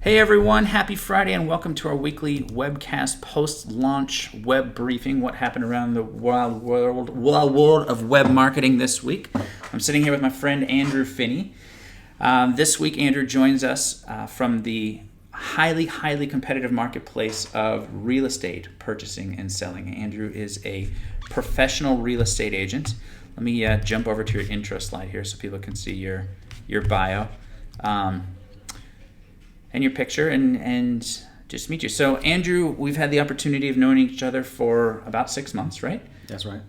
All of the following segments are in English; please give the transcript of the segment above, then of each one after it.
Hey everyone, happy Friday and welcome to our weekly Webcast post-launch web briefing. What happened around the wild world of web marketing this week. I'm sitting here with my friend Andrew Finney. This week Andrew joins us from the highly competitive marketplace of real estate purchasing and selling. Andrew is a professional real estate agent. Let me jump over to your intro slide here so people can see your bio. And your picture and just meet you. So Andrew, we've had the opportunity of knowing each other for about 6 months, right? That's right.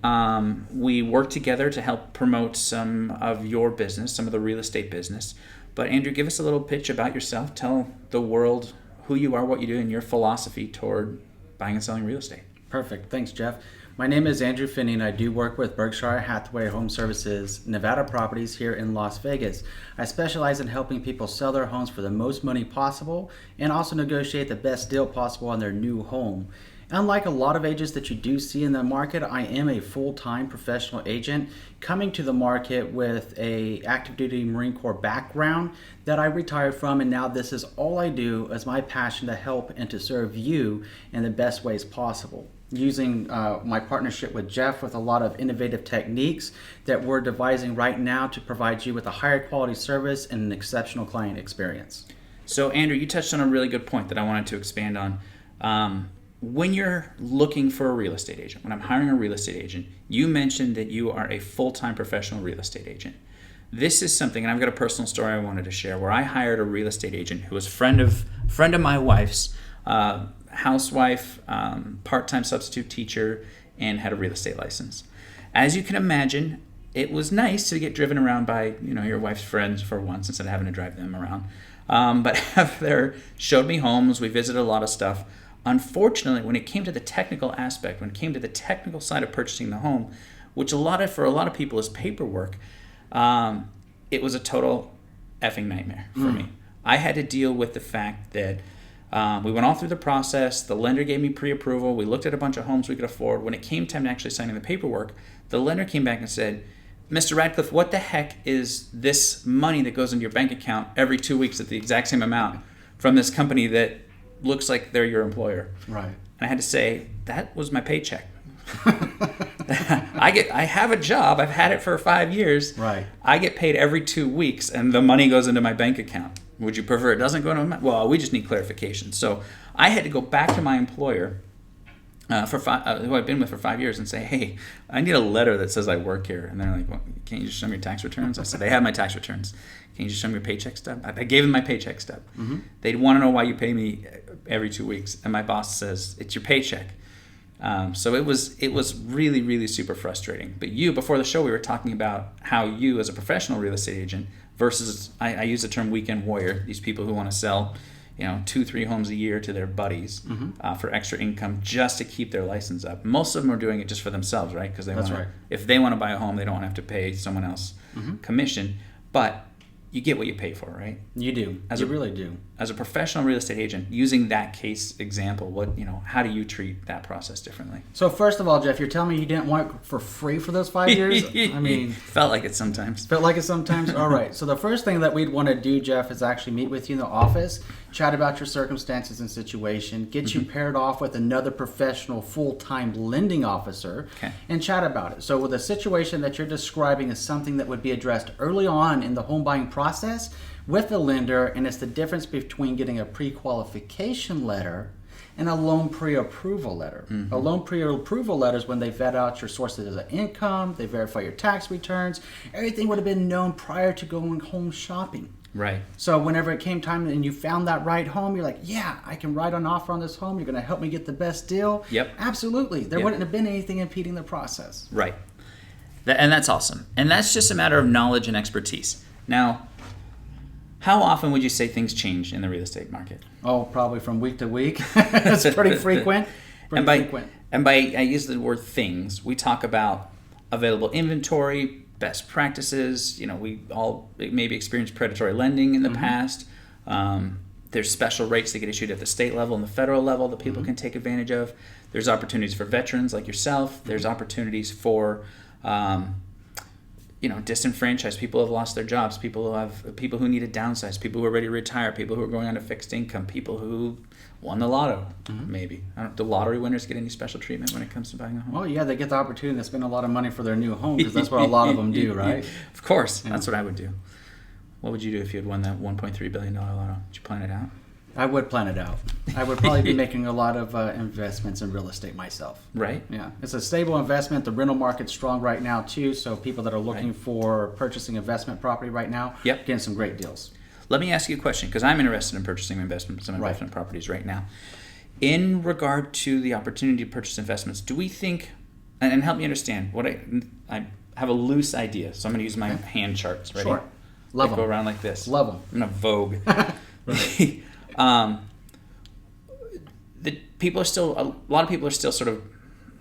We work together to help promote some of your business, some of the real estate business. But Andrew, give us a little pitch about yourself. Tell the world who you are, what you do, and your philosophy toward buying and selling real estate. Perfect. Thanks, Jeff. My name is Andrew Finney, and I do work with Berkshire Hathaway Home Services, Nevada properties here in Las Vegas. I specialize in helping people sell their homes for the most money possible and also negotiate the best deal possible on their new home. Unlike a lot of agents that you do see in the market, I am a full-time professional agent coming to the market with a active duty Marine Corps background that I retired from, and now this is all I do as my passion to help and to serve you in the best ways possible. Using my partnership with Jeff with a lot of innovative techniques that we're devising right now to provide you with a higher quality service and an exceptional client experience. So Andrew, you touched on a really good point that I wanted to expand on. When you're looking for a real estate agent, when I'm hiring a real estate agent, you mentioned that you are a full-time professional real estate agent. This is something, and I've got a personal story I wanted to share, where I hired a real estate agent who was a friend of my wife's, housewife, part-time substitute teacher, and had a real estate license. As you can imagine, it was nice to get driven around by your wife's friends for once instead of having to drive them around. But Heather showed me homes. We visited a lot of stuff. Unfortunately, when it came to the technical aspect, when it came to the technical side of purchasing the home, which for a lot of people is paperwork, it was a total effing nightmare for me. I had to deal with the fact that we went all through the process. The lender gave me pre-approval. We looked at a bunch of homes we could afford. When it came time to actually signing the paperwork, the lender came back and said, Mr. Radcliffe, what the heck is this money that goes into your bank account every 2 weeks at the exact same amount from this company that looks like they're your employer? Right. And I had to say, that was my paycheck. I have a job. I've had it for 5 years. Right. I get paid every 2 weeks, and the money goes into my bank account. Would you prefer it doesn't go into my... Well, we just need clarification. So I had to go back to my employer, who I've been with for 5 years, and say, hey, I need a letter that says I work here. And they're like, well, can't you just show me your tax returns? I said, they have my tax returns. Can you just show me your paycheck stub? I gave them my paycheck stub. Mm-hmm. They'd want to know why you pay me every 2 weeks. And my boss says, it's your paycheck. So it was really super frustrating. But before the show, we were talking about how you, as a professional real estate agent, versus I use the term weekend warrior, these people who want to sell 2-3 homes a year to their buddies for extra income just to keep their license up. Most of them are doing it just for themselves, right? Because if they want to buy a home, they don't want to have to pay someone else commission. But you get what you pay for, right? You do. You really do. As a professional real estate agent, using that case example, how do you treat that process differently? So first of all, Jeff, you're telling me you didn't want it for free for those 5 years? I mean, felt like it sometimes. Felt like it sometimes? All right. So the first thing that we'd want to do, Jeff, is actually meet with you in the office, chat about your circumstances and situation, get you paired off with another professional full-time lending officer, and chat about it. So with the situation that you're describing is something that would be addressed early on in the home buying process with the lender, and it's the difference between getting a pre-qualification letter and a loan pre-approval letter. A loan pre-approval letter is when they vet out your sources of income, they verify your tax returns. Everything would have been known prior to going home shopping. Right. So whenever it came time and you found that right home, you're like, yeah, I can write an offer on this home. You're going to help me get the best deal. Yep. Absolutely. There wouldn't have been anything impeding the process. Right. And that's awesome. And that's just a matter of knowledge and expertise. Now, how often would you say things change in the real estate market? Oh, probably from week to week. It's pretty frequent. And by I use the word things, we talk about available inventory, best practices. We all maybe experienced predatory lending in the past. There's special rates that get issued at the state level and the federal level that people can take advantage of. There's opportunities for veterans like yourself. There's opportunities for disenfranchised, people who have lost their jobs, people who need to downsize, people who are ready to retire, people who are going on to fixed income, people who won the lotto, maybe. Do lottery winners get any special treatment when it comes to buying a home? Well, yeah, they get the opportunity to spend a lot of money for their new home because that's what a lot of them do, right? Of course. Yeah. That's what I would do. What would you do if you had won that $1.3 billion lotto? Did you plan it out? I would plan it out. I would probably be making a lot of investments in real estate myself. Right. Yeah. It's a stable investment. The rental market's strong right now, too. So people that are looking for purchasing investment property right now, getting some great deals. Let me ask you a question, because I'm interested in purchasing some investment properties right now. In regard to the opportunity to purchase investments, do we think, and help me understand, I have a loose idea, so I'm going to use my hand charts. Ready? Sure. Love them. Go around like this. Love them. I'm going to Vogue. A lot of people are still sort of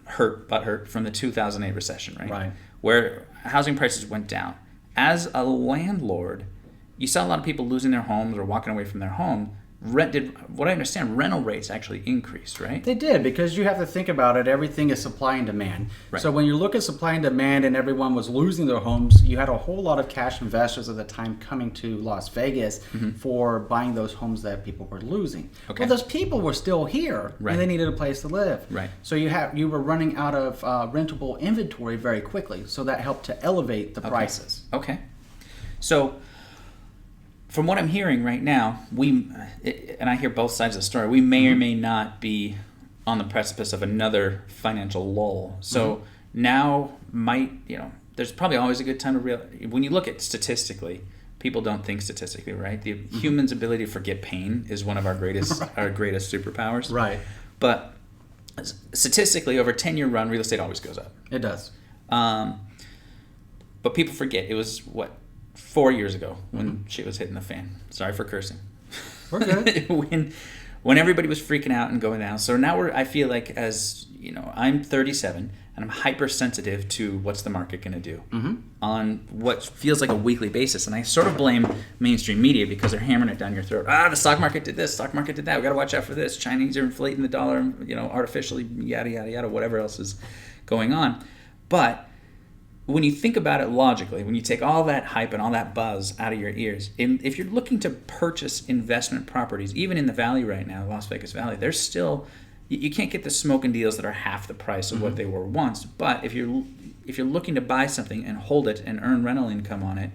butthurt from the 2008 recession, right? Right. Where housing prices went down. As a landlord, you saw a lot of people losing their homes or walking away from their home. What I understand, rental rates actually increased, right? They did, because you have to think about it. Everything is supply and demand. Right. So when you look at supply and demand and everyone was losing their homes, you had a whole lot of cash investors at the time coming to Las Vegas for buying those homes that people were losing. Okay. Well, those people were still here, Right. and they needed a place to live. Right. So you were running out of rentable inventory very quickly. So that helped to elevate the prices. Okay. So from what I'm hearing right now, and I hear both sides of the story, we may or may not be on the precipice of another financial lull. So now there's probably always a good time to when you look at statistically, people don't think statistically, right? The human's ability to forget pain is one of our greatest superpowers. Right. But statistically, over a 10-year run, real estate always goes up. It does. But people forget it was 4 years ago when shit was hitting the fan. Sorry for cursing. We're good. when everybody was freaking out and going down. So now I feel like, as you know, I'm 37 and I'm hypersensitive to what's the market going to do on what feels like a weekly basis. And I sort of blame mainstream media because they're hammering it down your throat. The stock market did this, stock market did that. We got to watch out for this. Chinese are inflating the dollar, artificially, yada, yada, yada, whatever else is going on. But when you think about it logically, when you take all that hype and all that buzz out of your ears, if you're looking to purchase investment properties, even in the Valley right now, Las Vegas Valley, there's still, you can't get the smoking deals that are half the price of what they were once. But if you're looking to buy something and hold it and earn rental income on it,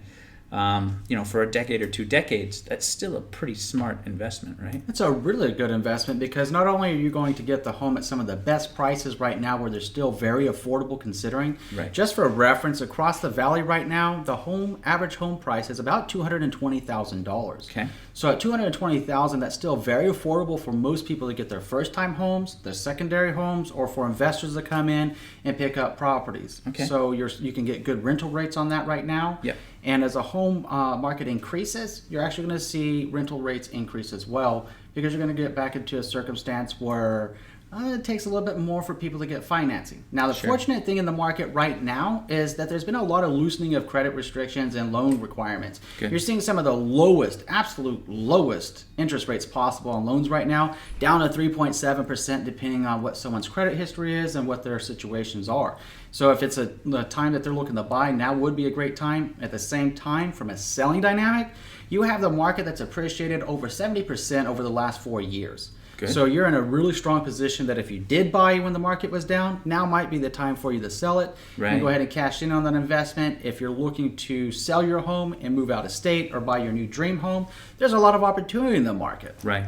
for a decade or 2 decades, that's still a pretty smart investment, right? It's a really good investment because not only are you going to get the home at some of the best prices right now where they're still very affordable considering. Right. Just for reference, across the valley right now, the average home price is about $220,000. Okay. So at $220,000, that's still very affordable for most people to get their first-time homes, their secondary homes, or for investors to come in and pick up properties. Okay. So you can get good rental rates on that right now. Yep. And as a home market increases, you're actually going to see rental rates increase as well because you're going to get back into a circumstance where it takes a little bit more for people to get financing. Now, the fortunate thing in the market right now is that there's been a lot of loosening of credit restrictions and loan requirements. Good. You're seeing some of the absolute lowest interest rates possible on loans right now, down to 3.7% depending on what someone's credit history is and what their situations are. So if it's a time that they're looking to buy, now would be a great time. At the same time, from a selling dynamic, you have the market that's appreciated over 70% over the last 4 years. Good. So you're in a really strong position that if you did buy when the market was down, now might be the time for you to sell it. Right. And go ahead and cash in on that investment. If you're looking to sell your home and move out of state or buy your new dream home, there's a lot of opportunity in the market. Right.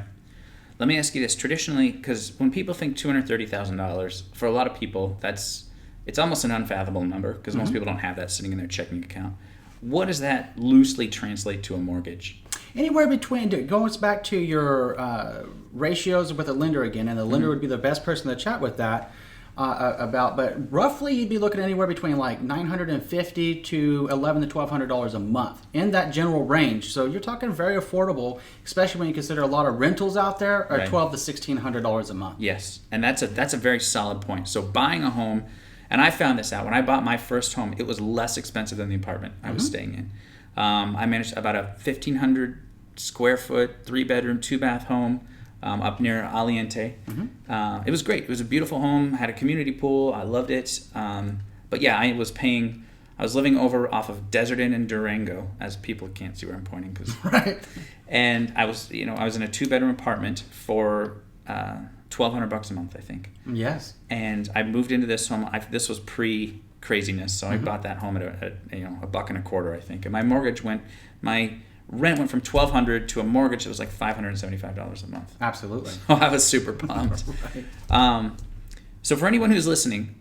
Let me ask you this. Traditionally, because when people think $230,000, for a lot of people, it's almost an unfathomable number because most people don't have that sitting in their checking account. What does that loosely translate to a mortgage? Anywhere between, it goes back to your ratios with a lender again, and the lender would be the best person to chat with that about. But roughly, you'd be looking anywhere between like $950 to $1,100 to $1,200 a month in that general range. So you're talking very affordable, especially when you consider a lot of rentals out there are $1,200 to $1,600 a month. Yes, and that's a very solid point. So buying a home, and I found this out when I bought my first home, it was less expensive than the apartment I was staying in. I managed about a 1,500 square foot, 3-bedroom, 2-bath home up near Aliente. It was great. It was a beautiful home, had a community pool. I loved it. But yeah, I was paying I was living over off of Desert Inn in Durango, as people can't see where I'm pointing. Right. And I was in a 2-bedroom apartment for $1,200 a month, I think. Yes. And I moved into this home. This was pre-craziness, so I bought that home at $1.25, I think. And my rent went from $1,200 to a mortgage that was like $575 a month. Absolutely. So I was super pumped. Right. So for anyone who's listening,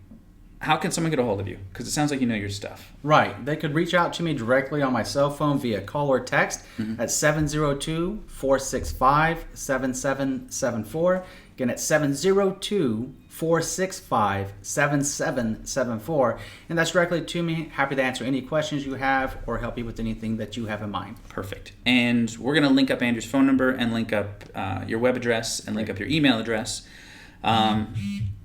how can someone get a hold of you? Because it sounds like you know your stuff. Right. They could reach out to me directly on my cell phone via call or text at 702-465-7774. Again, at 702-465-7774. And that's directly to me. Happy to answer any questions you have or help you with anything that you have in mind. Perfect. And we're going to link up Andrew's phone number and link up your web address and link up your email address.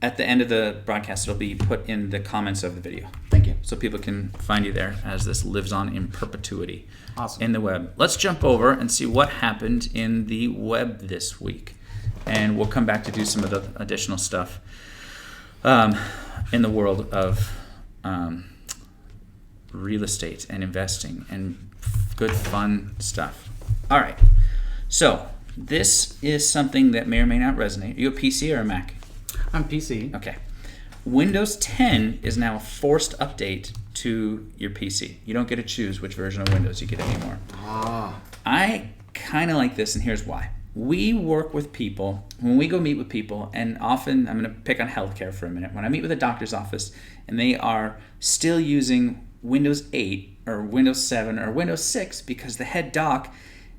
At the end of the broadcast, it'll be put in the comments of the video. Thank you. So people can find you there as this lives on in perpetuity. Awesome. In the web. Let's jump over and see what happened in the web this week. And we'll come back to do some of the additional stuff in the world of real estate and investing and good fun stuff. All right. So this is something that may or may not resonate. Are you a PC or a Mac? I'm PC. Okay. Windows 10 is now a forced update to your PC. You don't get to choose which version of Windows you get anymore. I kind of like this, and here's why. We work with people, when we go meet with people, and often, I'm going to pick on healthcare for a minute. When I meet with a doctor's office, and they are still using Windows 8 or Windows 7 or Windows 6 because the head doc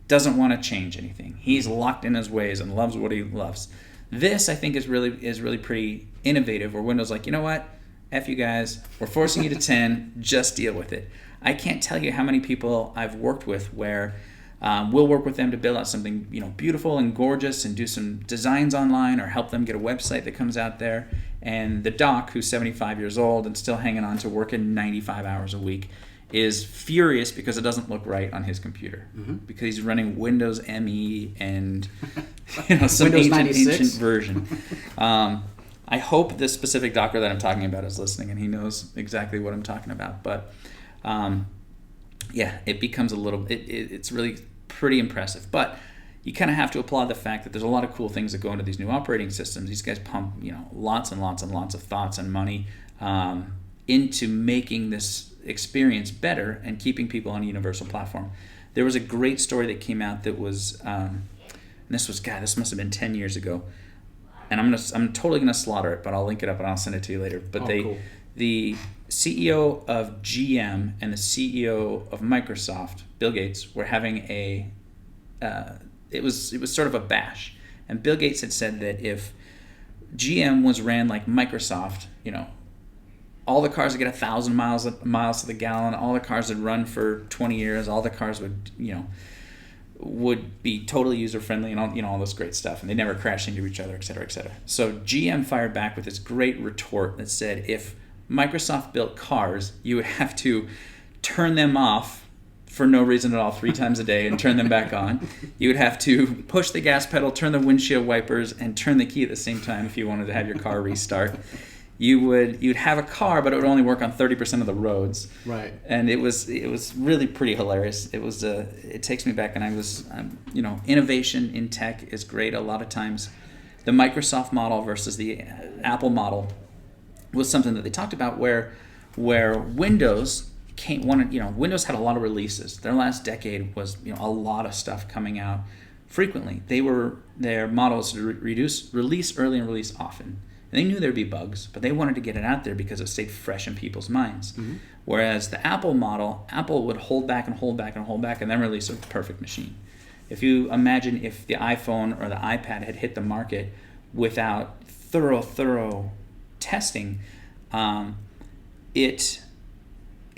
doesn't want to change anything. He's locked in his ways and loves what he loves. This, I think, is really pretty innovative, where Windows like, you know what? F you guys. We're forcing you to 10. Just deal with it. I can't tell you how many people I've worked with where we'll work with them to build out something beautiful and gorgeous and do some designs online or help them get a website that comes out there. And the doc, who's 75 years old and still hanging on to working 95 hours a week, is furious because it doesn't look right on his computer because he's running Windows ME and some ancient version. I hope this specific doctor that I'm talking about is listening and he knows exactly what I'm talking about. But it becomes it's really pretty impressive. But you kind of have to applaud the fact that there's a lot of cool things that go into these new operating systems. These guys pump lots and lots and lots of thoughts and money into making this experience better and keeping people on a universal platform. There was a great story that came out that was, and this must have been 10 years ago, and I'm totally gonna slaughter it, but I'll link it up and I'll send it to you later. But cool. The CEO of GM and the CEO of Microsoft, Bill Gates, were having it was sort of a bash, and Bill Gates had said that if GM was ran like Microsoft, all the cars would get 1,000 miles to the gallon. All the cars would run for 20 years. All the cars would be totally user friendly and all this great stuff. And they never crash into each other, et cetera, et cetera. So GM fired back with this great retort that said, if Microsoft built cars, you would have to turn them off for no reason at all 3 times a day and turn them back on. You would have to push the gas pedal, turn the windshield wipers, and turn the key at the same time if you wanted to have your car restart. You'd have a car, but it would only work on 30% of the roads. Right. And it was really pretty hilarious. It takes me back, and innovation in tech is great. A lot of times, the Microsoft model versus the Apple model was something that they talked about, where Windows Windows had a lot of releases. Their last decade was a lot of stuff coming out frequently. Their models to release early and release often. And they knew there'd be bugs, but they wanted to get it out there because it stayed fresh in people's minds. Mm-hmm. Whereas the Apple model, Apple would hold back and hold back and hold back and then release a perfect machine. If you imagine if the iPhone or the iPad had hit the market without thorough testing, it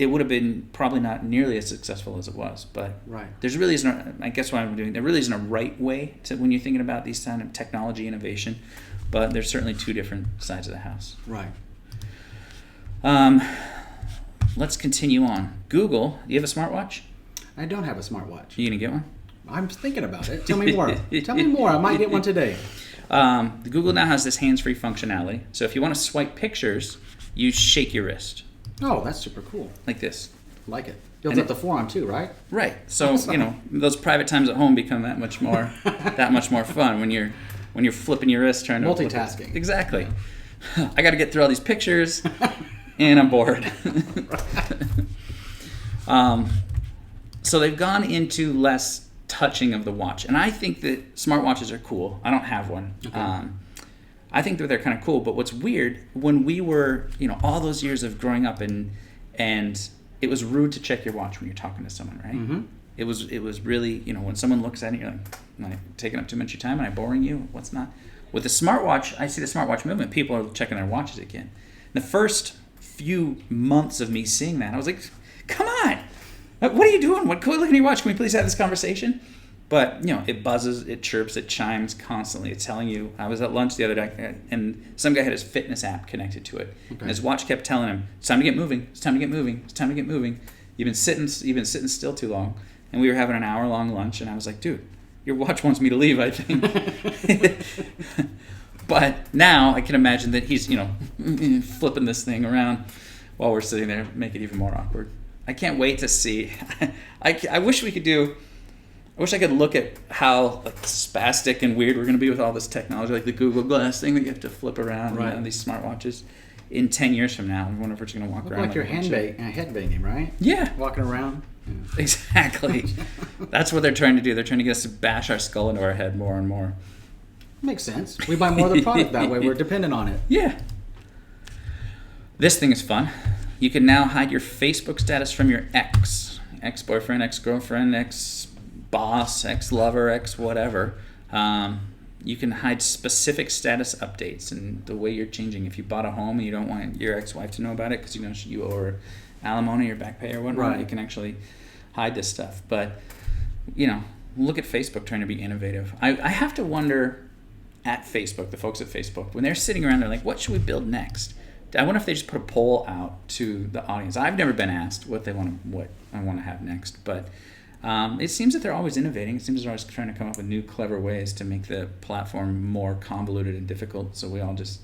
would have been probably not nearly as successful as it was. But right. There really isn't a right way to when you're thinking about these kind of technology innovation. But there's certainly 2 different sides of the house. Right. Let's continue on. Google, do you have a smartwatch? I don't have a smartwatch. Are you going to get one? I'm thinking about it. Tell me more. Tell me more. I might get one today. Google now has this hands-free functionality. So if you want to swipe pictures, you shake your wrist. Oh, that's super cool. like this. Like it. Builds up the forearm too, right? Right. So those private times at home become that much more fun when you're flipping your wrist trying to multitasking. Exactly. I got to get through all these pictures, and I'm bored. So they've gone into less touching of the watch, and I think that smartwatches are cool. I don't have one. Okay. I think that they're kind of cool. But what's weird, when we were, all those years of growing up, and it was rude to check your watch when you're talking to someone, right? Mm-hmm. It was really, when someone looks at it, you're like, am I taking up too much of your time? Am I boring you? What's not? With the smartwatch, I see the smartwatch movement. People are checking their watches again. The first few months of me seeing that, I was like, come on. What are you doing? Quit looking at your watch. Can we please have this conversation? But, it buzzes, it chirps, it chimes constantly. It's telling you. I was at lunch the other day, and some guy had his fitness app connected to it. Okay. And his watch kept telling him, it's time to get moving. It's time to get moving. It's time to get moving. You've been sitting still too long. And we were having an hour-long lunch, and I was like, dude, your watch wants me to leave, I think. But now I can imagine that he's, flipping this thing around while we're sitting there, make it even more awkward. I can't wait to see. I wish we could do... I wish I could look at how spastic and weird we're going to be with all this technology, like the Google Glass thing that you have to flip around, right. These smartwatches. In 10 years from now, I wonder if we're just going to walk around like you're headbanging, right? Yeah. Walking around. Yeah. Exactly. That's what they're trying to do. They're trying to get us to bash our skull into our head more and more. Makes sense. We buy more of the product that way. We're dependent on it. Yeah. This thing is fun. You can now hide your Facebook status from your ex-boyfriend, ex-girlfriend, ex-boss, ex-lover, ex-whatever. You can hide specific status updates and the way you're changing. If you bought a home and you don't want your ex-wife to know about it because you owe her alimony or back pay or whatnot, right. You can actually hide this stuff. But, look at Facebook trying to be innovative. I have to wonder at Facebook, the folks at Facebook, when they're sitting around, they're like, what should we build next? I wonder if they just put a poll out to the audience. I've never been asked what I want to have next, but it seems that they're always innovating. It seems they're always trying to come up with new, clever ways to make the platform more convoluted and difficult. So we all just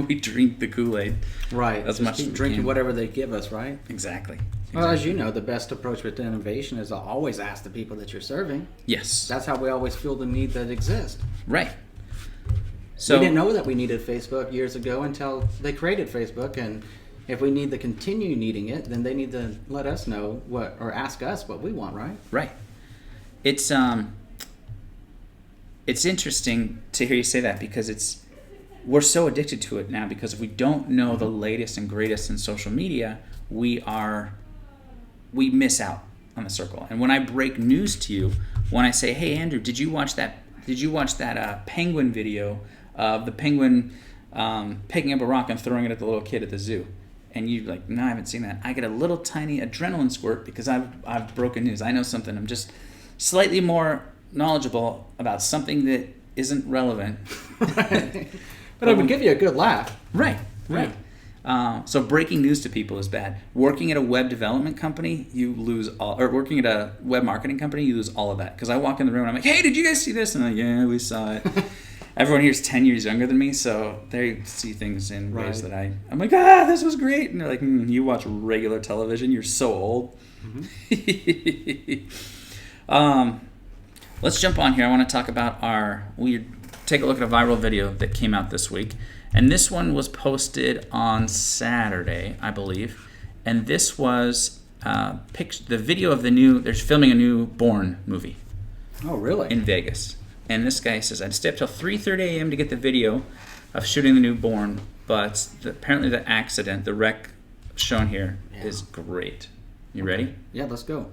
we drink the Kool-Aid, right? As much keep drinking whatever they give us, right? Exactly. Well, as you know, the best approach with innovation is to always ask the people that you're serving. Yes. That's how we always feel the need that exists. Right. So we didn't know that we needed Facebook years ago until they created Facebook, and if we need to continue needing it, then they need to let us know or ask us what we want, right? Right. It's interesting to hear you say that because we're so addicted to it now because if we don't know the latest and greatest in social media, we miss out on the circle. And when I break news to you, when I say, "Hey Andrew, did you watch that penguin video of the penguin picking up a rock and throwing it at the little kid at the zoo?" And you're like, "No, I haven't seen that." I get a little tiny adrenaline squirt because I've broken news. I know something. I'm just slightly more knowledgeable about something that isn't relevant. Right. But it would give you a good laugh. Right. So breaking news to people is bad. Working at a web development company, you lose all, or working at a web marketing company, you lose all of that. Because I walk in the room and I'm like, "Hey, did you guys see this?" And I'm like, "Yeah, we saw it." Everyone here is 10 years younger than me, so they see things in ways that I'm like, this was great. And they're like, you watch regular television, you're so old. Mm-hmm. Let's jump on here. I want to talk about take a look at a viral video that came out this week. And this one was posted on Saturday, I believe. And this was the video of they're filming a new Bourne movie. Oh, really? In Vegas. And this guy says, "I'd stay up till 3:30 a.m. to get the video of shooting the new Bourne, but apparently the wreck shown here is great." You ready? Yeah, let's go.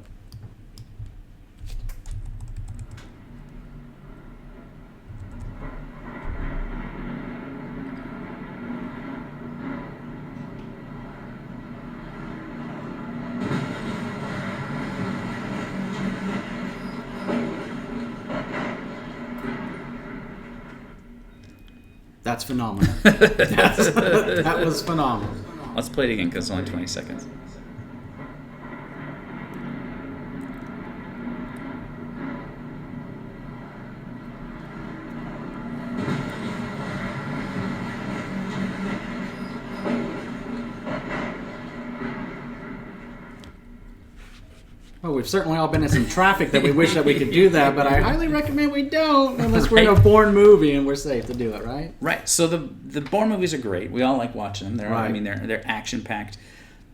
That's phenomenal. That was phenomenal. Let's play it again because it's only 20 seconds. Well, we've certainly all been in some traffic that we wish that we could do that, but I highly recommend we don't unless we're in a Bourne movie and we're safe to do it, right? Right. So the Bourne movies are great. We all like watching them. They're action packed.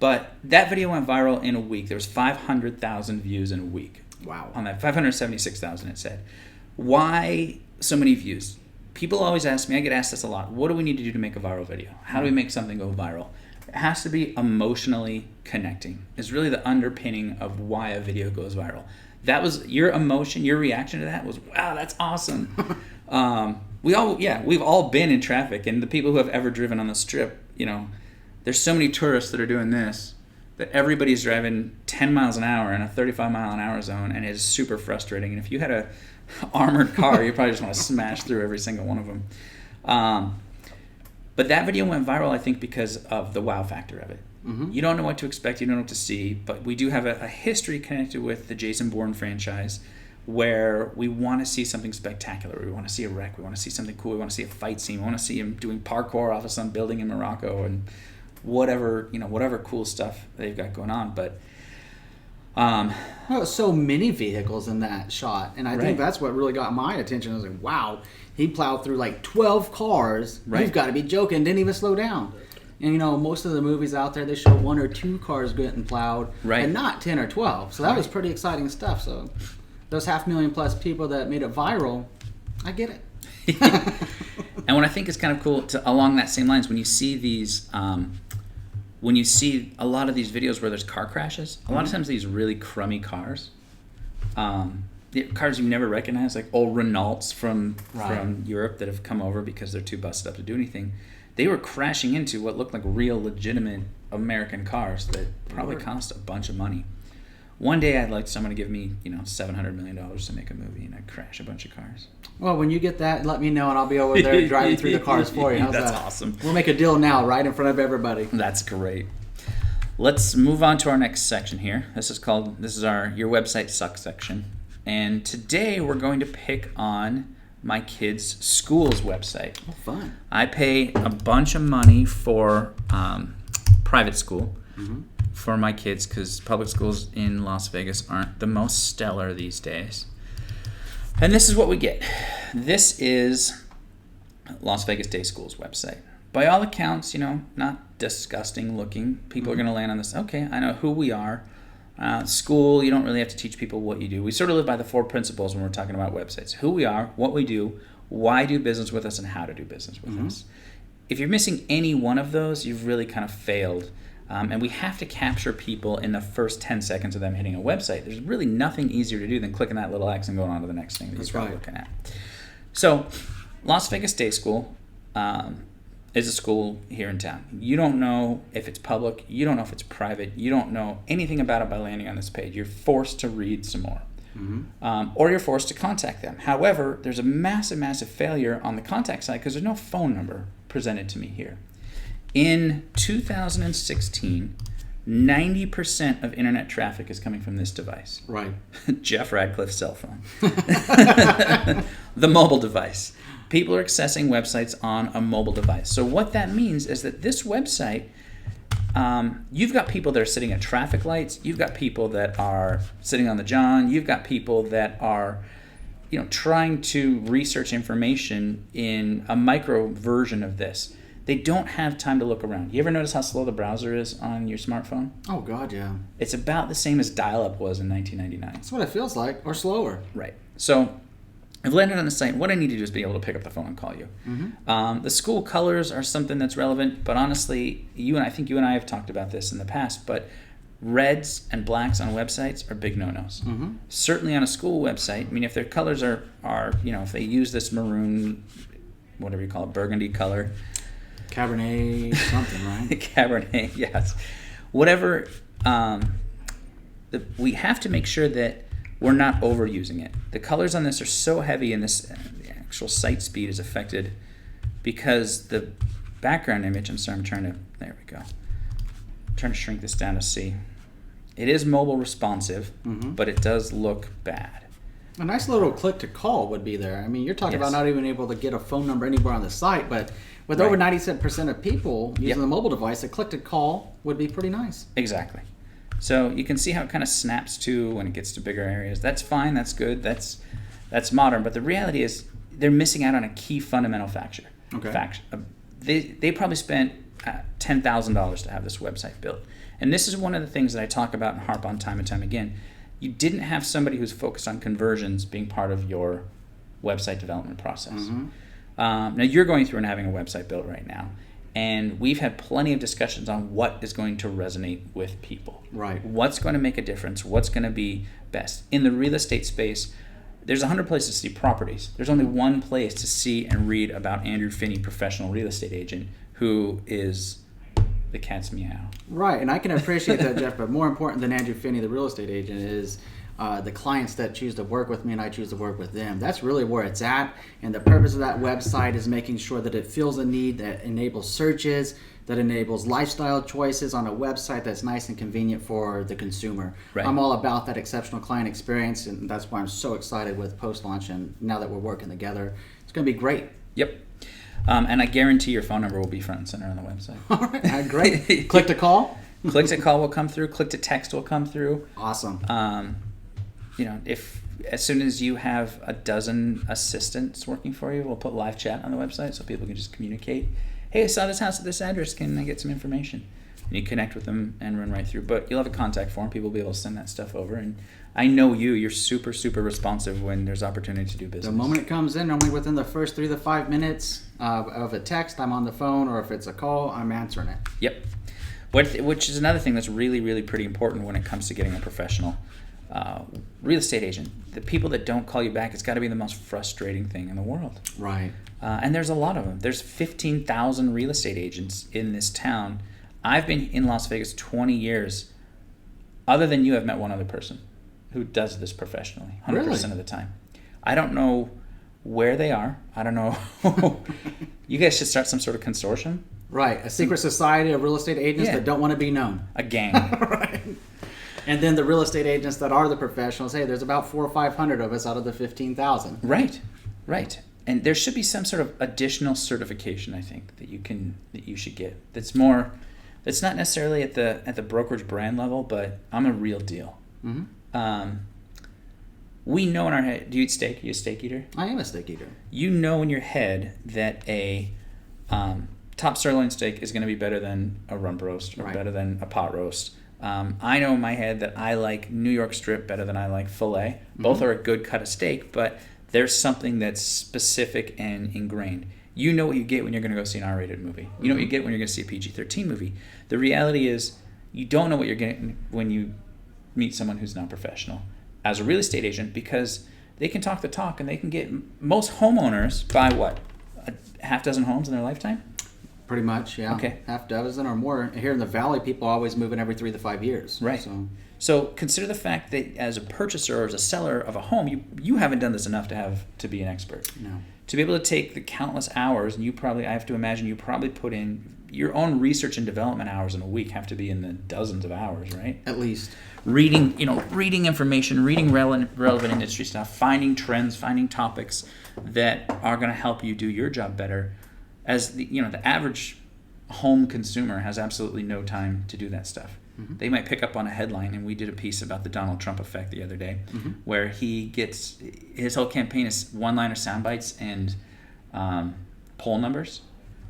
But that video went viral in a week. There was 500,000 views in a week. Wow. On that, 576,000 it said. Why so many views? People always ask me, I get asked this a lot, what do we need to do to make a viral video? How do we make something go viral? It has to be emotionally connecting. It's really the underpinning of why a video goes viral. That was your emotion, your reaction to that was, wow, that's awesome. We've all been in traffic, and the people who have ever driven on the Strip, there's so many tourists that are doing this that everybody's driving 10 miles an hour in a 35 mile an hour zone, and it is super frustrating. And if you had a armored car, you probably just want to smash through every single one of them. But that video went viral, I think, because of the wow factor of it. Mm-hmm. You don't know what to expect, you don't know what to see, but we do have a history connected with the Jason Bourne franchise where we want to see something spectacular. We want to see a wreck. We want to see something cool. We want to see a fight scene. We want to see him doing parkour off of some building in Morocco and whatever cool stuff they've got going on. But so many vehicles in that shot, and I think that's what really got my attention. I was like, wow, he plowed through like 12 cars. Right. You've got to be joking. Didn't even slow down. And most of the movies out there, they show 1 or 2 cars getting plowed, and not 10 or 12. So that was pretty exciting stuff. So those 500,000 plus people that made it viral, I get it. And what I think is kind of cool along that same lines, when you see these, when you see a lot of these videos where there's car crashes, a lot of times these really crummy cars, cars you never recognize, like old Renaults from Europe that have come over because they're too busted up to do anything. They were crashing into what looked like real, legitimate American cars that probably cost a bunch of money. One day I'd like someone to give me, $700 million to make a movie, and I'd crash a bunch of cars. Well, when you get that, let me know, and I'll be over there driving through the cars for you. How's That's that? Awesome. We'll make a deal now, right in front of everybody. That's great. Let's move on to our next section here. This is our Your Website Sucks section. And today we're going to pick on my kids' school's website. Oh, fun. I pay a bunch of money for private school for my kids because public schools in Las Vegas aren't the most stellar these days. And this is what we get. This is Las Vegas Day School's website. By all accounts, not disgusting looking. People are going to land on this. Okay, I know who we are. School, you don't really have to teach people what you do. We sort of live by the 4 principles when we're talking about websites. Who we are, what we do, why do business with us, and how to do business with us. If you're missing any one of those, you've really kind of failed. And we have to capture people in the first 10 seconds of them hitting a website. There's really nothing easier to do than clicking that little X and going on to the next thing that you're looking at. So, Las Vegas Day School is a school here in town. You don't know if it's public. You don't know if it's private. You don't know anything about it by landing on this page. You're forced to read some more. Or you're forced to contact them. However, there's a massive, massive failure on the contact side because there's no phone number presented to me here. In 2016, 90% of internet traffic is coming from this device. Right. Jeff Radcliffe's cell phone. The mobile device. People are accessing websites on a mobile device. So what that means is that this website, you've got people that are sitting at traffic lights. You've got people that are sitting on the John. You've got people that are, trying to research information in a micro version of this. They don't have time to look around. You ever notice how slow the browser is on your smartphone? Oh, God, yeah. It's about the same as dial-up was in 1999. That's what it feels like, or slower. Right. So I've landed on the site. What I need to do is be able to pick up the phone and call you. The school colors are something that's relevant, but honestly, I think you and I have talked about this in the past, but reds and blacks on websites are big no-nos. Certainly on a school website, if their colors are if they use this maroon, whatever you call it, burgundy color, Cabernet something, right? Cabernet, yes. Whatever. We have to make sure that we're not overusing it. The colors on this are so heavy, and the actual site speed is affected because the background image. There we go. I'm trying to shrink this down to see. It is mobile responsive, but it does look bad. A nice little click to call would be there. You're talking about not even able to get a phone number anywhere on the site, but with over 97% of people using the mobile device, a click to call would be pretty nice. Exactly. So you can see how it kind of snaps to when it gets to bigger areas. That's fine. That's good. That's modern. But the reality is they're missing out on a key fundamental factor. Okay. They probably spent $10,000 to have this website built. And this is one of the things that I talk about and harp on time and time again. You didn't have somebody who's focused on conversions being part of your website development process. Mm-hmm. Now you're going through and having a website built right now. And we've had plenty of discussions on what is going to resonate with people. Right. What's going to make a difference? What's going to be best? In the real estate space, there's 100 places to see properties. There's only one place to see and read about Andrew Finney, professional real estate agent, who is the cat's meow. Right, and I can appreciate that, Jeff, but more important than Andrew Finney, the real estate agent, is the clients that choose to work with me and I choose to work with them. That's really where it's at, and the purpose of that website is making sure that it fills a need, that enables searches, that enables lifestyle choices on a website that's nice and convenient for the consumer. Right. I'm all about that exceptional client experience, and that's why I'm so excited with post-launch, and now that we're working together, it's going to be great. Yep. And I guarantee your phone number will be front and center on the website. All right, great. Click to call? Click to call will come through. Click to text will come through. Awesome. If as soon as you have a dozen assistants working for you, we'll put live chat on the website so people can just communicate. Hey, I saw this house at this address. Can I get some information? And you connect with them and run right through. But you'll have a contact form. People will be able to send that stuff over. And I know you're super, super responsive when there's opportunity to do business. The moment it comes in, normally within the first 3 to 5 minutes of a text, I'm on the phone, or if it's a call, I'm answering it. Yep. Which is another thing that's really, really pretty important when it comes to getting a professional real estate agent. The people that don't call you back, it's got to be the most frustrating thing in the world. Right. And there's a lot of them. There's 15,000 real estate agents in this town. I've been in Las Vegas 20 years. Other than you, I've met one other person who does this professionally, 100% Really? of the time. I don't know where they are. I don't know. You guys should start some sort of consortium. Right. A secret society of real estate agents that don't want to be known. A gang. Right. And then the real estate agents that are the professionals, hey, there's about 400 or 500 of us out of the 15,000. Right. And there should be some sort of additional certification, I think, that you should get. That's not necessarily at the brokerage brand level, but I'm a real deal. Mm-hmm. We know in our head. Do you eat steak? Are you a steak eater? I am a steak eater. You know in your head that a top sirloin steak is going to be better than a rump roast or better than a pot roast. I know in my head that I like New York strip better than I like filet. Both are a good cut of steak, but there's something that's specific and ingrained. You know what you get when you're going to go see an R-rated movie. You know what you get when you're going to see a PG-13 movie. The reality is you don't know what you're getting when you meet someone who's not professional as a real estate agent, because they can talk the talk and they can get most homeowners buy what? A half dozen homes in their lifetime? Pretty much, yeah. Okay. Half dozen or more. Here in the Valley, people are always moving every 3 to 5 years. Right. So consider the fact that as a purchaser or as a seller of a home, you haven't done this enough to be an expert. No. To be able to take the countless hours, and I have to imagine you probably put in your own research and development hours in a week have to be in the dozens of hours, right? At least. Reading information, reading relevant industry stuff, finding trends, finding topics that are going to help you do your job better. As the average home consumer has absolutely no time to do that stuff. Mm-hmm. They might pick up on a headline, and we did a piece about the Donald Trump effect the other day, where he gets his whole campaign is one-liner sound bites and poll numbers.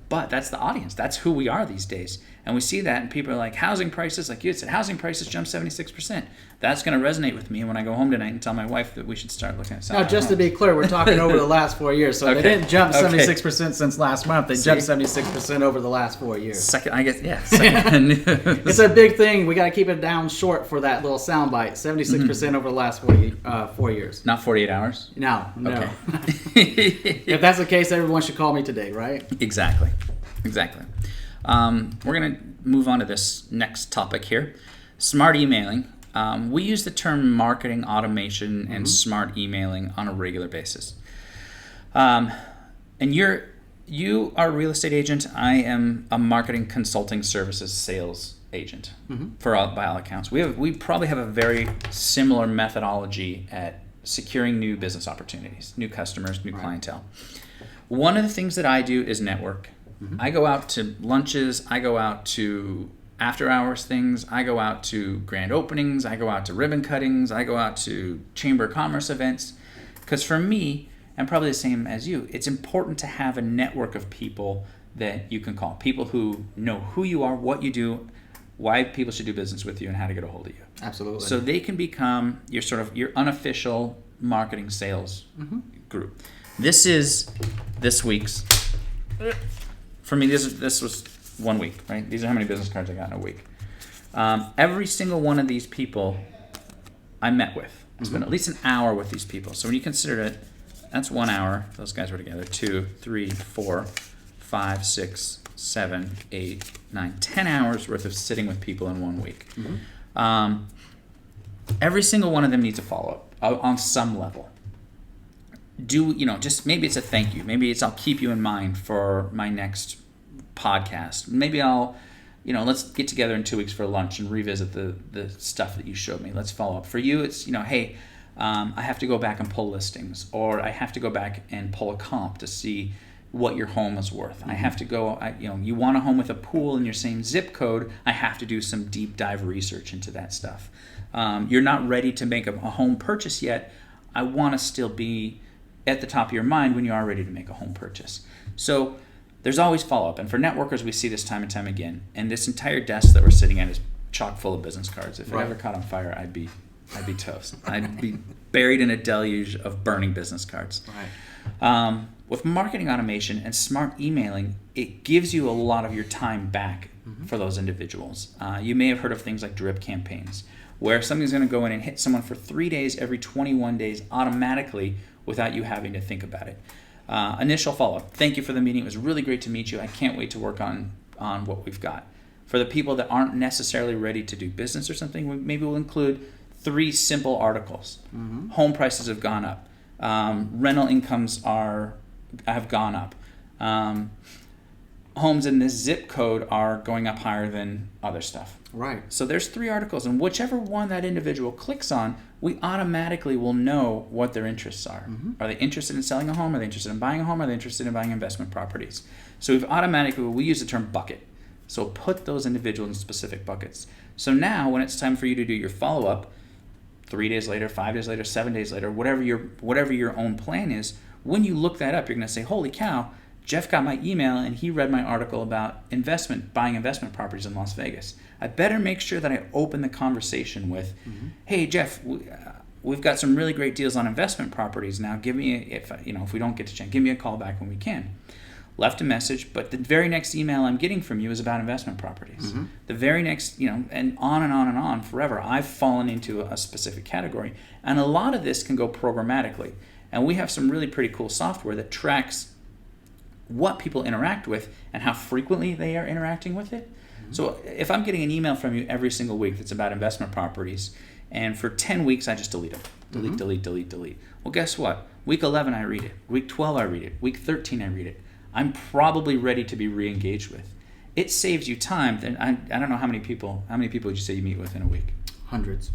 But that's the audience. That's who we are these days. And we see that, and people are like, housing prices, like you said, housing prices jumped 76%. That's going to resonate with me when I go home tonight and tell my wife that we should start looking at Now, just to be clear, we're talking over the last 4 years. So they didn't jump 76% since last month. They jumped 76% over the last 4 years. Second. It's a big thing. We got to keep it down short for that little soundbite. 76% over the last 4 years. Not 48 hours? No. Okay. If that's the case, everyone should call me today, right? Exactly. We're going to move on to this next topic here. Smart emailing. We use the term marketing automation and smart emailing on a regular basis. And you are a real estate agent. I am a marketing consulting services sales agent by all accounts. We probably have a very similar methodology at securing new business opportunities, new customers, new clientele. One of the things that I do is network. I go out to lunches. I go out to after hours things. I go out to grand openings. I go out to ribbon cuttings. I go out to Chamber of Commerce events. Because for me, and probably the same as you, it's important to have a network of people that you can call. People who know who you are, what you do, why people should do business with you, and how to get a hold of you. Absolutely. So they can become your unofficial marketing sales group. This is this week's. For me, this was 1 week, right? These are how many business cards I got in a week. Every single one of these people I met with. I spent at least an hour with these people. So when you consider it, that's 1 hour. Those guys were together. 2, 3, 4, 5, 6, 7, 8, 9, 10 hours worth of sitting with people in 1 week. Every single one of them needs a follow-up on some level. Just maybe it's a thank you. Maybe it's I'll keep you in mind for my next podcast. Maybe I'll, let's get together in 2 weeks for lunch and revisit the stuff that you showed me. Let's follow up. For you, it's, hey, I have to go back and pull listings, or I have to go back and pull a comp to see what your home is worth. I have to go, you want a home with a pool in your same zip code, I have to do some deep dive research into that stuff. You're not ready to make a home purchase yet. I want to still be at the top of your mind when you are ready to make a home purchase. So there's always follow-up. And for networkers, we see this time and time again. And this entire desk that we're sitting at is chock full of business cards. If it ever caught on fire, I'd be toast. I'd be buried in a deluge of burning business cards. Right. With marketing automation and smart emailing, it gives you a lot of your time back for those individuals. You may have heard of things like drip campaigns, where somebody's going to go in and hit someone for 3 days every 21 days automatically without you having to think about it. Initial follow-up. Thank you for the meeting. It was really great to meet you. I can't wait to work on what we've got. For the people that aren't necessarily ready to do business or something, maybe we'll include 3 simple articles. Home prices have gone up. Rental incomes have gone up. Homes in this zip code are going up higher than other stuff. Right. So there's 3 articles, and whichever one that individual clicks on, we automatically will know what their interests are. Are they interested in selling a home? Are they interested in buying a home? Are they interested in buying investment properties? So we use the term bucket. So put those individuals in specific buckets. So now when it's time for you to do your follow-up, 3 days later, 5 days later, 7 days later, whatever your own plan is, when you look that up, you're going to say, holy cow, Jeff got my email and he read my article about buying investment properties in Las Vegas. I better make sure that I open the conversation with, hey, Jeff, we've got some really great deals on investment properties now. Give me, if we don't get to chat, give me a call back when we can. Left a message, but the very next email I'm getting from you is about investment properties. The very next, and on and on and on forever. I've fallen into a specific category, and a lot of this can go programmatically. And we have some really pretty cool software that tracks what people interact with and how frequently they are interacting with it. So if I'm getting an email from you every single week that's about investment properties, and for 10 weeks I just delete them. Delete. Well, guess what? Week 11 I read it. Week 12 I read it. Week 13 I read it. I'm probably ready to be re-engaged with. It saves you time. I don't know how many people would you say you meet with in a week? Hundreds.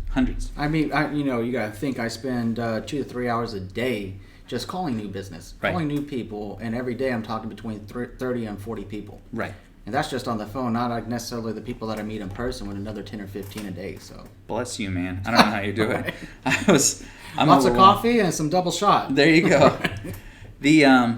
I mean, you got to think I spend 2 to 3 hours a day just calling new business, calling new people, and every day I'm talking between 30 and 40 people. Right. And that's just on the phone, not like necessarily the people that I meet in person with another 10 or 15 a day. So bless you, man. I don't know how you do it. I'm lots of coffee and some double shot. There you go.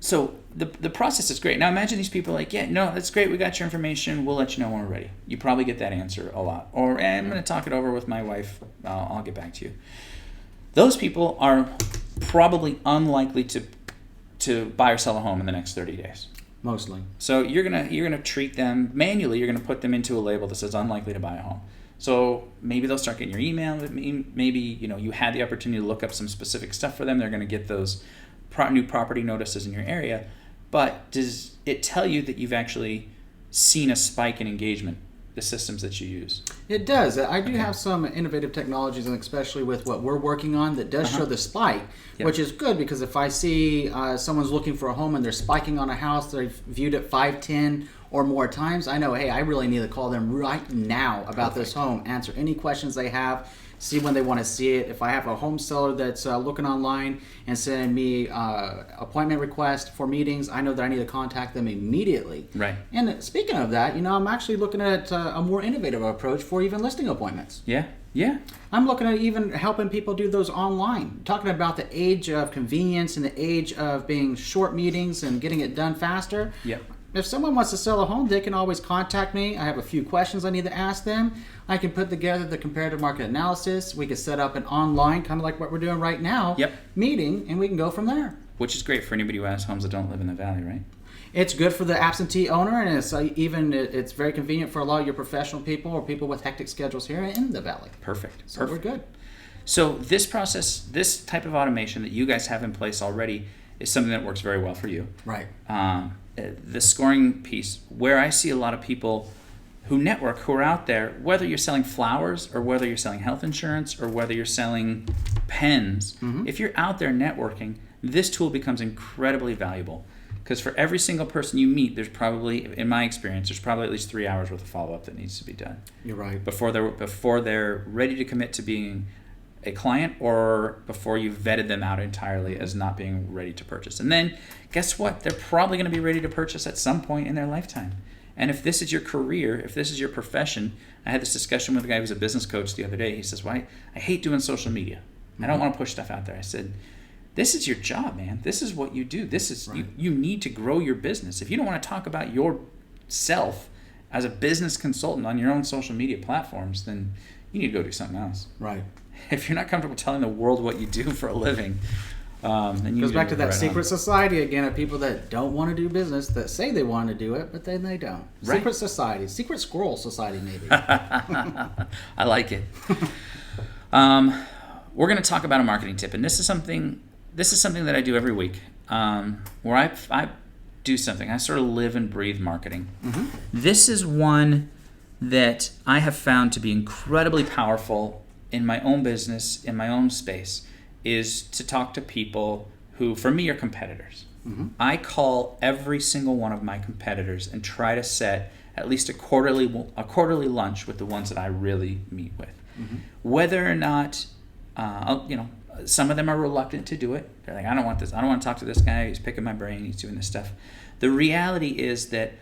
So the process is great. Now imagine these people are like, yeah, no, that's great. We got your information. We'll let you know when we're ready. You probably get that answer a lot. Or I'm going to talk it over with my wife. I'll get back to you. Those people are probably unlikely to buy or sell a home in the next 30 days. Mostly. So you're gonna treat them manually. You're gonna put them into a label that says unlikely to buy a home. So maybe they'll start getting your email. Maybe you had the opportunity to look up some specific stuff for them. They're gonna get those new property notices in your area. But does it tell you that you've actually seen a spike in engagement, the systems that you use? It does. I do have some innovative technologies, and especially with what we're working on, that does show the spike, which is good because if I see someone's looking for a home and they're spiking on a house, they've viewed it 5, 10 or more times, I know, hey, I really need to call them right now about this home, answer any questions they have, see when they want to see it. If I have a home seller that's looking online and sending me appointment request for meetings, I know that I need to contact them immediately. Right. And speaking of that, I'm actually looking at a more innovative approach for even listing appointments. Yeah. Yeah. I'm looking at even helping people do those online. Talking about the age of convenience and the age of being short meetings and getting it done faster. Yep. If someone wants to sell a home, they can always contact me. I have a few questions I need to ask them. I can put together the comparative market analysis. We can set up an online, kind of like what we're doing right now, meeting, and we can go from there. Which is great for anybody who has homes that don't live in the valley, right? It's good for the absentee owner, and it's very convenient for a lot of your professional people or people with hectic schedules here in the valley. Perfect. So we're good. So this process, this type of automation that you guys have in place already is something that works very well for you. Right. The scoring piece, where I see a lot of people who network, who are out there, whether you're selling flowers or whether you're selling health insurance or whether you're selling pens, if you're out there networking, this tool becomes incredibly valuable. Because for every single person you meet, there's probably, in my experience, there's probably at least 3 hours worth of follow-up that needs to be done. You're right. Before they're ready to commit to being a client or before you've vetted them out entirely as not being ready to purchase. And then guess what? They're probably going to be ready to purchase at some point in their lifetime. And if this is your career, if this is your profession, I had this discussion with a guy who's a business coach the other day. He says, "Why? I hate doing social media. I don't want to push stuff out there." I said, "This is your job, man. This is what you do. This is you need to grow your business. If you don't want to talk about yourself as a business consultant on your own social media platforms, then you need to go do something else." Right. If you're not comfortable telling the world what you do for a living, then you goes back to that right secret society again of people that don't want to do business, that say they want to do it, but then they don't. Right. Secret society, secret squirrel society, maybe. I like it. We're going to talk about a marketing tip, and this is something that I do every week, where I do something. I sort of live and breathe marketing. This is one that I have found to be incredibly powerful in my own business, in my own space, is to talk to people who, for me, are competitors. I call every single one of my competitors and try to set at least a quarterly lunch with the ones that I really meet with. Whether or not, some of them are reluctant to do it. They're like, I don't want this. I don't want to talk to this guy. He's picking my brain. He's doing this stuff. The reality is that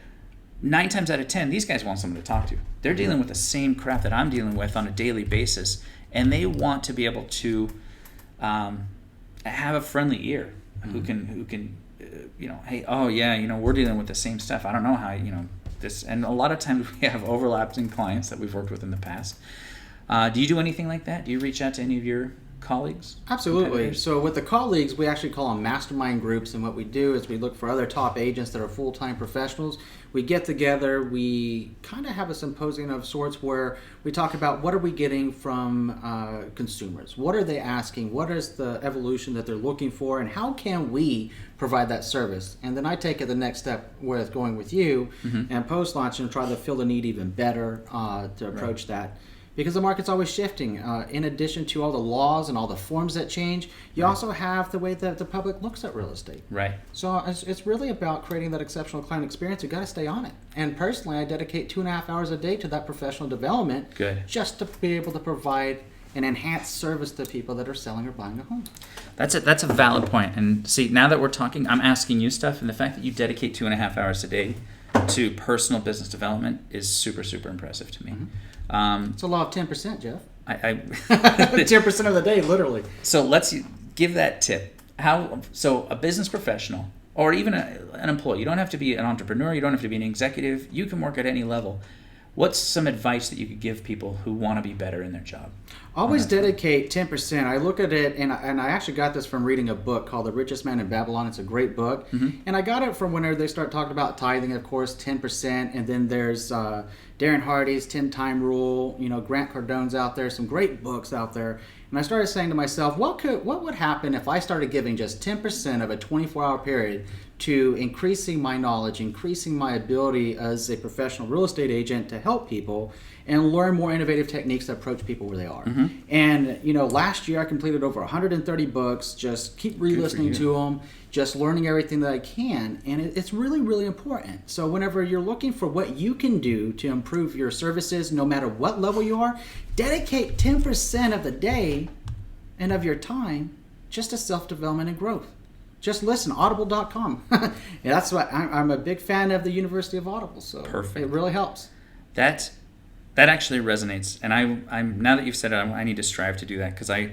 9 times out of 10, these guys want someone to talk to. They're dealing with the same crap that I'm dealing with on a daily basis, and they want to be able to have a friendly ear who can hey, oh yeah, we're dealing with the same stuff. I don't know how, this. And a lot of times we have overlapping clients that we've worked with in the past. Do you do anything like that? Do you reach out to any of your colleagues? Absolutely. So with the colleagues, we actually call them mastermind groups, and what we do is we look for other top agents that are full-time professionals. We get together, we kind of have a symposium of sorts where we talk about what are we getting from consumers, what are they asking, what is the evolution that they're looking for, and how can we provide that service. And then I take it the next step with going with you and post-launch and try to fill the need even better to approach that. Because the market's always shifting. In addition to all the laws and all the forms that change, you also have the way that the public looks at real estate. Right. So it's really about creating that exceptional client experience. You've got to stay on it. And personally, I dedicate 2.5 hours a day to that professional development. Good. Just to be able to provide an enhanced service to people that are selling or buying a home. That's a valid point. And see, now that we're talking, I'm asking you stuff, and the fact that you dedicate 2.5 hours a day to personal business development is super, super impressive to me. It's a law of 10%, Jeff. 10% of the day, literally. So let's give that tip. So a business professional, or even an employee, you don't have to be an entrepreneur, you don't have to be an executive, you can work at any level. What's some advice that you could give people who want to be better in their job? Always dedicate 10%. I look at it, and I actually got this from reading a book called The Richest Man in Babylon. It's a great book. And I got it from whenever they start talking about tithing, of course, 10%. And then there's Darren Hardy's 10-Time Rule, Grant Cardone's out there, some great books out there. And I started saying to myself, what would happen if I started giving just 10% of a 24-hour period to increasing my knowledge, increasing my ability as a professional real estate agent to help people and learn more innovative techniques to approach people where they are. Mm-hmm. And, last year I completed over 130 books, just keep re-listening to them, just learning everything that I can. And it's really, really important. So whenever you're looking for what you can do to improve your services, no matter what level you are, dedicate 10% of the day and of your time just to self-development and growth. Just listen, audible.com. Yeah, that's what I'm a big fan of the University of Audible, so Perfect. It really helps. That actually resonates, and I'm now that you've said it, I need to strive to do that, because I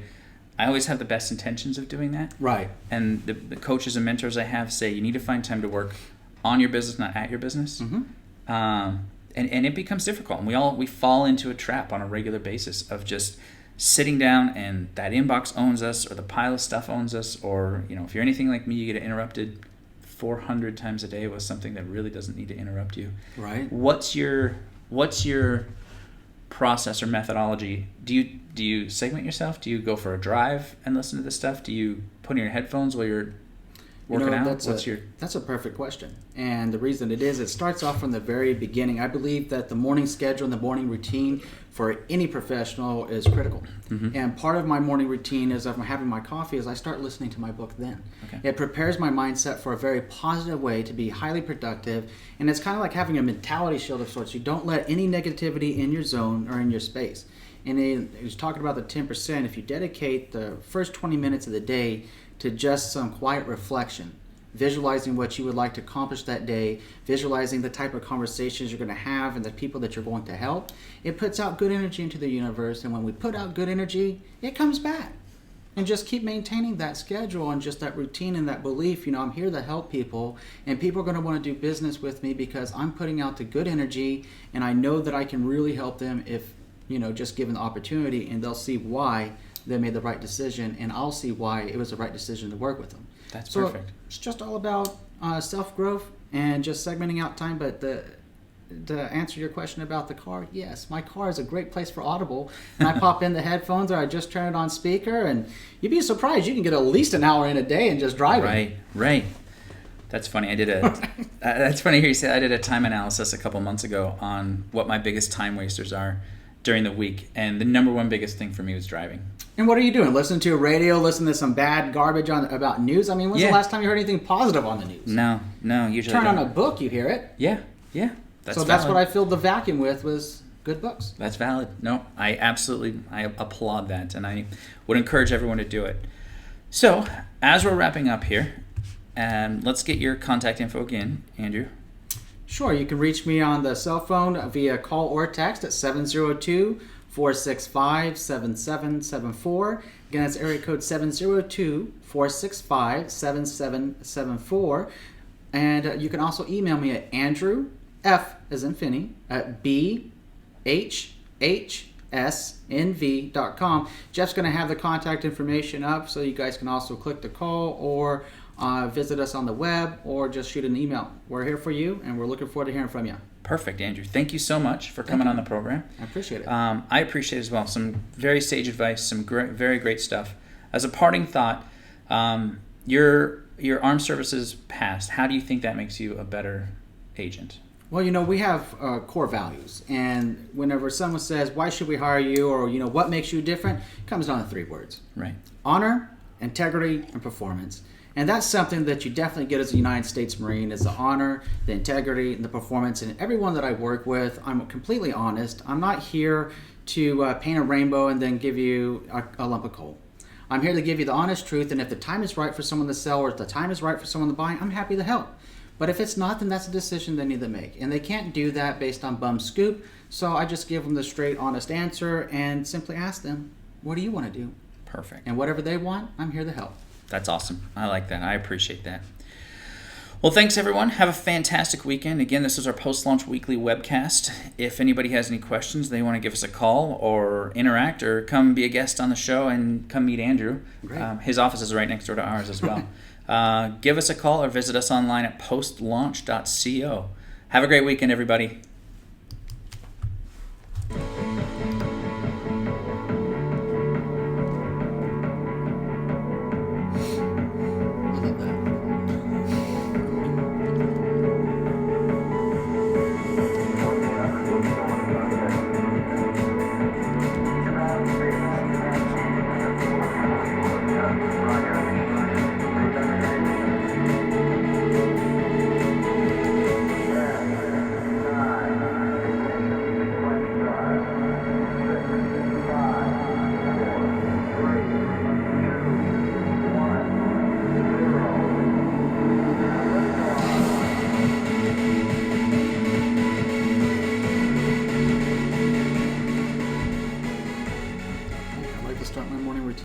always have the best intentions of doing that. Right. And the coaches and mentors I have say you need to find time to work on your business, not at your business. Mm-hmm. And it becomes difficult, and we fall into a trap on a regular basis of just sitting down and that inbox owns us, or the pile of stuff owns us, or if you're anything like me, you get interrupted 400 times a day with something that really doesn't need to interrupt you. Right. What's your process or methodology? Do you segment yourself? Do you go for a drive and listen to this stuff? Do you put in your headphones while you're working out? That's a perfect question. And the reason it starts off from the very beginning. I believe that the morning schedule and the morning routine for any professional is critical. Mm-hmm. And part of my morning routine is, if I'm having my coffee, is I start listening to my book then. Okay. It prepares my mindset for a very positive way to be highly productive. And it's kind of like having a mentality shield of sorts. You don't let any negativity in your zone or in your space. And he was talking about the 10%. If you dedicate the first 20 minutes of the day to just some quiet reflection, visualizing what you would like to accomplish that day, visualizing the type of conversations you're going to have and the people that you're going to help, it puts out good energy into the universe. And when we put out good energy, it comes back. And just keep maintaining that schedule and just that routine and that belief, I'm here to help people, and people are going to want to do business with me because I'm putting out the good energy, and I know that I can really help them if, just given the opportunity, and they'll see why they made the right decision, and I'll see why it was the right decision to work with them. That's perfect. It's just all about self-growth and just segmenting out time. But to answer your question about the car, yes, my car is a great place for Audible. And I pop in the headphones, or I just turn it on speaker, and you'd be surprised. You can get at least an hour in a day and just driving. Right. That's funny. That's funny to hear you say. I did a time analysis a couple months ago on what my biggest time wasters are during the week, and the number one biggest thing for me was driving. And what are you doing? Listen to a radio, listen to some bad garbage about news? I mean, when's the last time you heard anything positive on the news? No, usually Turn on a book, you hear it. Yeah. That's what I filled the vacuum with, was good books. That's valid. No, I applaud that, and I would encourage everyone to do it. So, as we're wrapping up here, let's get your contact info again, Andrew. Sure, you can reach me on the cell phone via call or text at 702-465-7774. Again, that's area code 702-465-7774. And you can also email me at Andrew, F as in Finney, at bhhsnv.com. Jeff's going to have the contact information up, so you guys can also click the call or visit us on the web, or just shoot an email. We're here for you, and we're looking forward to hearing from you. Perfect, Andrew. Thank you so much for coming on the program. I appreciate it. I appreciate it as well. Some very sage advice, some very great stuff. As a parting thought, your armed services past, how do you think that makes you a better agent? Well, we have core values, and whenever someone says, why should we hire you, or, what makes you different, it comes down to 3 words. Right. Honor, integrity, and performance. And that's something that you definitely get as a United States Marine, is the honor, the integrity, and the performance. And everyone that I work with, I'm completely honest. I'm not here to paint a rainbow and then give you a lump of coal. I'm here to give you the honest truth, and if the time is right for someone to sell, or if the time is right for someone to buy, I'm happy to help. But if it's not, then that's a decision they need to make. And they can't do that based on bum scoop, so I just give them the straight, honest answer and simply ask them, what do you want to do? Perfect. And whatever they want, I'm here to help. That's awesome. I like that. I appreciate that. Well, thanks, everyone. Have a fantastic weekend. Again, this is our post-launch weekly webcast. If anybody has any questions, they want to give us a call or interact or come be a guest on the show and come meet Andrew. His office is right next door to ours as well. Give us a call or visit us online at postlaunch.co. Have a great weekend, everybody.